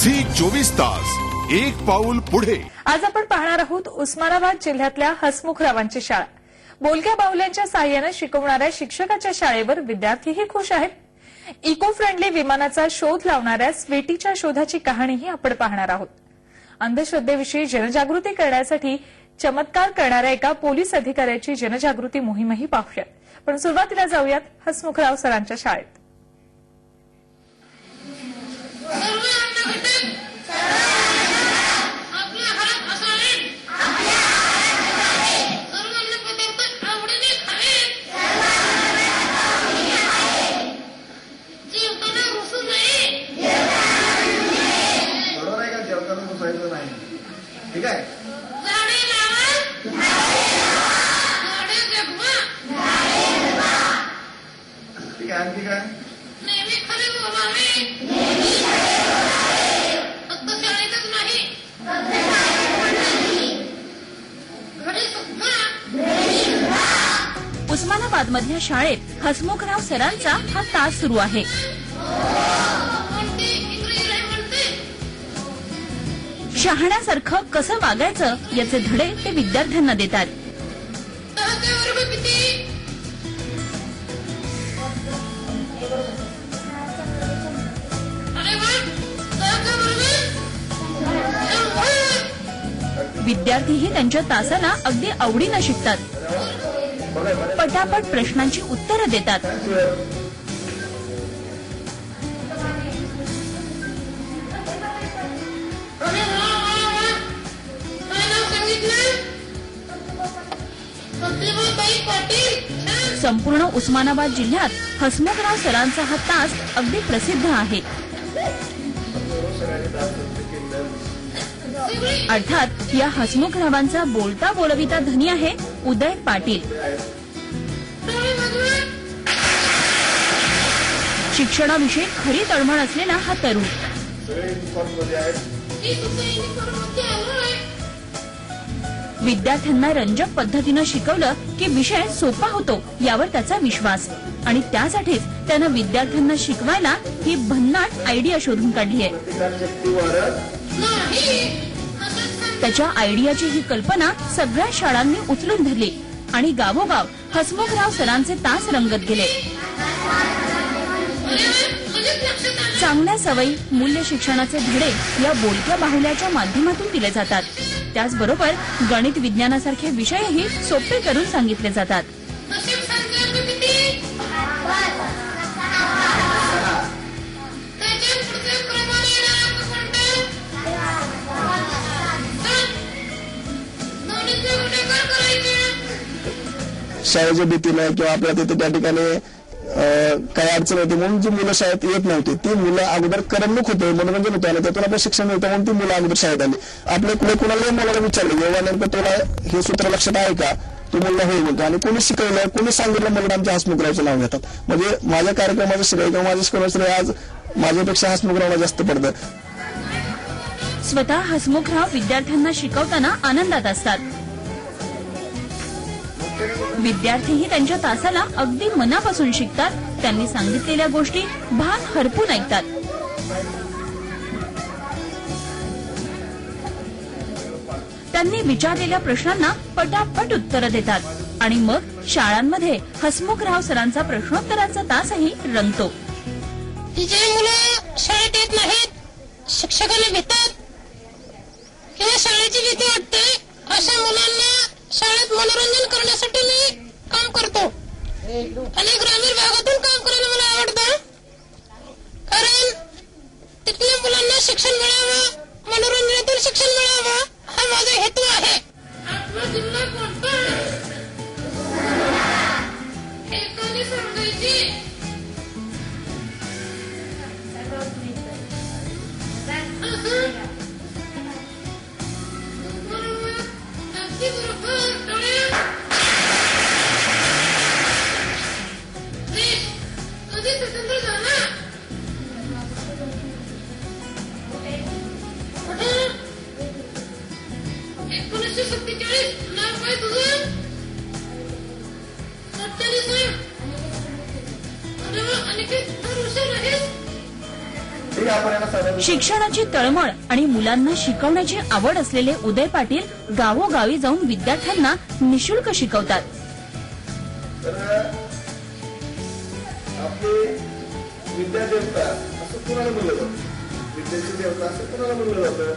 Zee 24 तास एक पाऊल पुढे। आज आपण पाहणार आहोत उस्मानाबाद जिल्ह्यातल्या हसमुखरावांची शाळा। बोलक्या बाहुल्यांच्या साहाय्याने शिकवणाऱ्या शिक्षकाच्या शाळेवर विद्यार्थीही खुश आहेत। इको फ्रेंडली विमानाचा शोध लावणाऱ्या स्वीटीच्या शोधाची कहाणीही आपण पाहणार आहोत। अंधश्रद्धेविषयी जनजागृती करण्यासाठी चमत्कार करणाऱ्या एका पोलीस अधिकाऱ्याची जनजागृती मोहीमही पाहूयात। पण सुरुवातीला जाऊयात हसमुखराव सरांच्या शाळेत। ठीक आहे। ठीक आहे, आणखी काय? नेहमी खरे बोलावे, फक्त शाळेतच नाही, घरी सुद्धा। उस्मानाबादमधल्या शाळेत हसमुखराव सरांचा हा तास सुरू आहे। शहाण्यासारखं कसं वागायचं याचे धडे ते विद्यार्थ्यांना देतात। विद्यार्थीही त्यांच्या तासाला अगदी आवडीनं शिकतात। पटापट प्रश्नांची उत्तरं देतात। संपूर्ण उस्मानाबाद जिल्ह्यात हसमुखराव सरांचा हा तास अगदी प्रसिद्ध आहे। अर्थात या हसमुखरावांचा बोलता बोलविता धनी आहे उदय पाटील। शिक्षणाविषयी खरी तळमळ असलेला हा तरुण विद्यार्थ्यांना रंजक पद्धतीनं शिकवलं की विषय सोपा होतो यावर त्याचा विश्वास, आणि त्यासाठीच त्यानं विद्यार्थ्यांना शिकवायला ही भन्नाट आयडिया शोधून काढली आहे। त्याच्या आयडियाची ही कल्पना सगळ्या शाळांनी उचलून धरली आणि गावोगाव हसमुखराव सरांचे तास रंगत गेले। चांगल्या सवयी, मूल्य शिक्षणाचे धडे या बोलक्या बाहुल्याच्या माध्यमातून दिले जातात। त्याचबरोबर गणित विज्ञानासारखे विषयही सोपे करून सांगितले जातात। शाळेच्या भीतीनं किंवा आपल्या तिथे त्या ठिकाणी काही अडचण होती म्हणून जी मुलं शाळेत येत नव्हती ती मुलं अगोदर करमणूक होते, मनोरंजन होतं आणि त्यातून आपलं शिक्षण मिळतं म्हणून ती मुलं अगोदर शाळेत आली। आपल्या कुठे कुणालाही मुलाला विचारलं जेव्हा नेमकं तुला हे सूत्र लक्षात आहे का, तो मुलगा होईल म्हणतो आणि कोणी शिकवलं कोणी सांगितलं मुलं आमच्या हसमुखरावचं नाव घेतात। म्हणजे माझ्या कार्यक्रमाचं श्रेय किंवा माझ्या शिकवण्याचं श्रेय आज माझ्यापेक्षा हसमुखरावला जास्त पडतं। स्वतः हसमुखराव विद्यार्थ्यांना शिकवताना आनंदात असतात। विद्यार्थीही त्यांच्या तासाला अगदी मनापासून शिकतात। त्यांनी सांगितलेल्या गोष्टी भान हरपून ऐकतात। त्यांनी विचारलेल्या प्रश्नांना पटापट उत्तरं देतात आणि मग शाळांमध्ये हसमुखराव सरांचा प्रश्नोत्तराचा तासही रंगतो। जे मुलं शाळेत येत नाहीत, शिक्षकांना भीतात किंवा शाळेची भीती वाटते, अशा मुलांना शाळेत मनोरंजन करण्यासाठी मी काम करतो आणि ग्रामीण भागातून काम करायला मला आवडतं, कारण तिथल्या मुलांना शिक्षण मिळावं, मनोरंजनातून शिक्षण मिळावं हा माझा हेतू आहे। आपला जिल्हा कोणता हे कधी सांगायची? आपण यांना सांगायचं. शिक्षणाची तळमळ आणि मुलांना शिकवण्याची आवड असलेले उदय पाटील गावोगावी जाऊन विद्यार्थ्यांना निशुल्क शिकवतात. तर आपले विद्यादेवता असं कुणाला म्हणलं जातं, विद्याची देवता असं कुणाला म्हणलं जातं.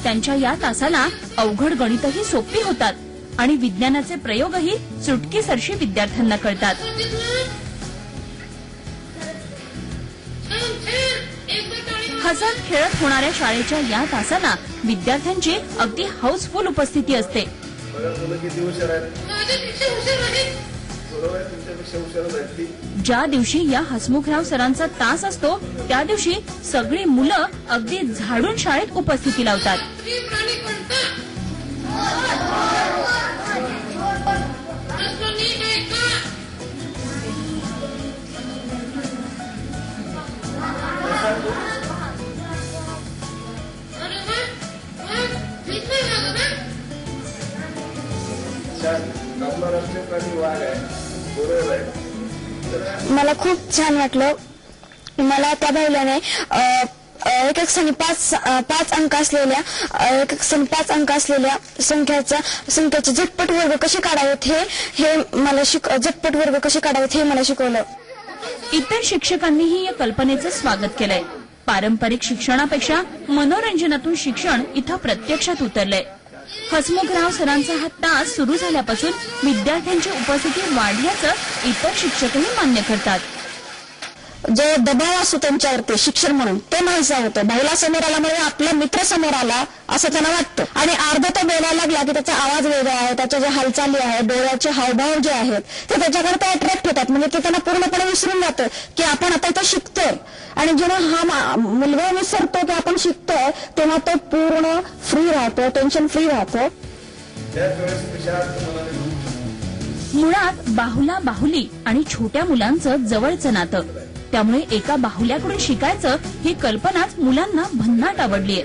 त्यांच्या या तासाला अवघड गणितही सोपी होतात आणि विज्ञानाचे प्रयोगही चुटकीसरशी विद्यार्थ्यांना कळतात. हसत खेळत होणाऱ्या शाळेच्या या तासाला विद्यार्थ्यांची अगदी हाऊसफुल उपस्थिती असते. बघा मुलं किती हुशार आहेत. बरोबर आहे, तुमच्यापेक्षा हुशारच आहेत ती. ज्या दिवशी या हसमुखराव सरांचा तास असतो त्या दिवशी सगळी मुलं अगदी झाडून शाळेत उपस्थिती लावतात. आपला राष्ट्रीय प्राणी वाघ आहे. बरोबर आहे. मला खूप छान वाटलं. मला त्या बाहुल्याने एक एक स्थानी पाच अंक असलेल्या संख्येचे झटपट वर्ग कसे काढावेत हे मला झटपट वर्ग कसे काढावेत हे मला शिकवलं. इतर शिक्षकांनीही या कल्पनेचं स्वागत केलंय. पारंपरिक शिक्षणापेक्षा मनोरंजनातून शिक्षण इथं प्रत्यक्षात उतरलंय. हसमुखराव सरांचा हा तास सुरू झाल्यापासून विद्यार्थ्यांची उपस्थिती वाढल्याचं इतर शिक्षकही मान्य करतात. जो दबाव असतो त्यांच्यावरती शिक्षण म्हणून ते नाहीसा होतं. भाऊला समोर आला म्हणजे आपला मित्र समोर आला असं त्यांना वाटतं. आणि अर्धा तो बोलायला लागला की त्याचा आवाज वेगळा आहे, त्याच्या ज्या हालचाली आहेत, डोळ्याचे हावभाव जे आहेत ते त्याच्याकडे ते अट्रॅक्ट होतात. म्हणजे ते त्यांना पूर्णपणे विसरून जातं की आपण आता इथं शिकतोय. आणि जेव्हा हा मुलगा विसरतो की आपण शिकतोय तेव्हा तो पूर्ण फ्री राहतो, टेन्शन फ्री राहतो. मुळात बाहुला बाहुली आणि छोट्या मुलांचं जवळचं नातं. त्यामुळे एका बाहुल्याकडून शिकायचं ही कल्पनाच मुलांना भन्नाट आवडलीय.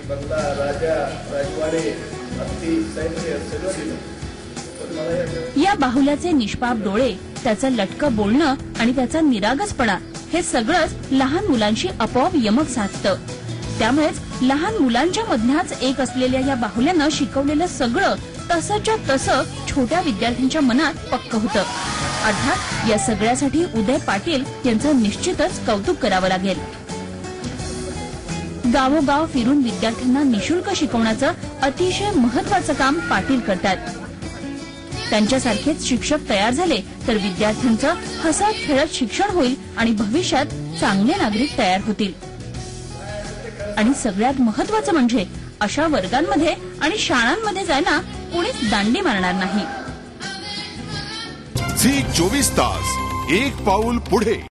या बाहुल्याचे निष्पाप डोळे, त्याचं लटकं बोलणं आणि त्याचा निरागसपणा हे सगळंच लहान मुलांशी आपोआप यमक साधतं. त्यामुळेच लहान मुलांच्या मधल्याच एक असलेल्या या बाहुल्यानं शिकवलेलं सगळं तसंच्या तसं छोट्या विद्यार्थ्यांच्या मनात पक्क होतं. अर्थात या सगळ्यासाठी उदय पाटील यांचं निश्चितच कौतुक करावं लागेल. गावोगाव फिरून विद्यार्थ्यांना निशुल्क शिकवण्याचं अतिशय महत्वाचं काम पाटील करतात. त्यांच्यासारखेच शिक्षक तयार झाले तर विद्यार्थ्यांचं हसत खेळत शिक्षण होईल आणि भविष्यात चांगले नागरिक तयार होतील. आणि सगळ्यात महत्वाचं म्हणजे अशा वर्गांमध्ये आणि शाळांमध्ये जायला कोणीच दांडी मारणार नाही. झी 24 तास एक पाऊल पुढे.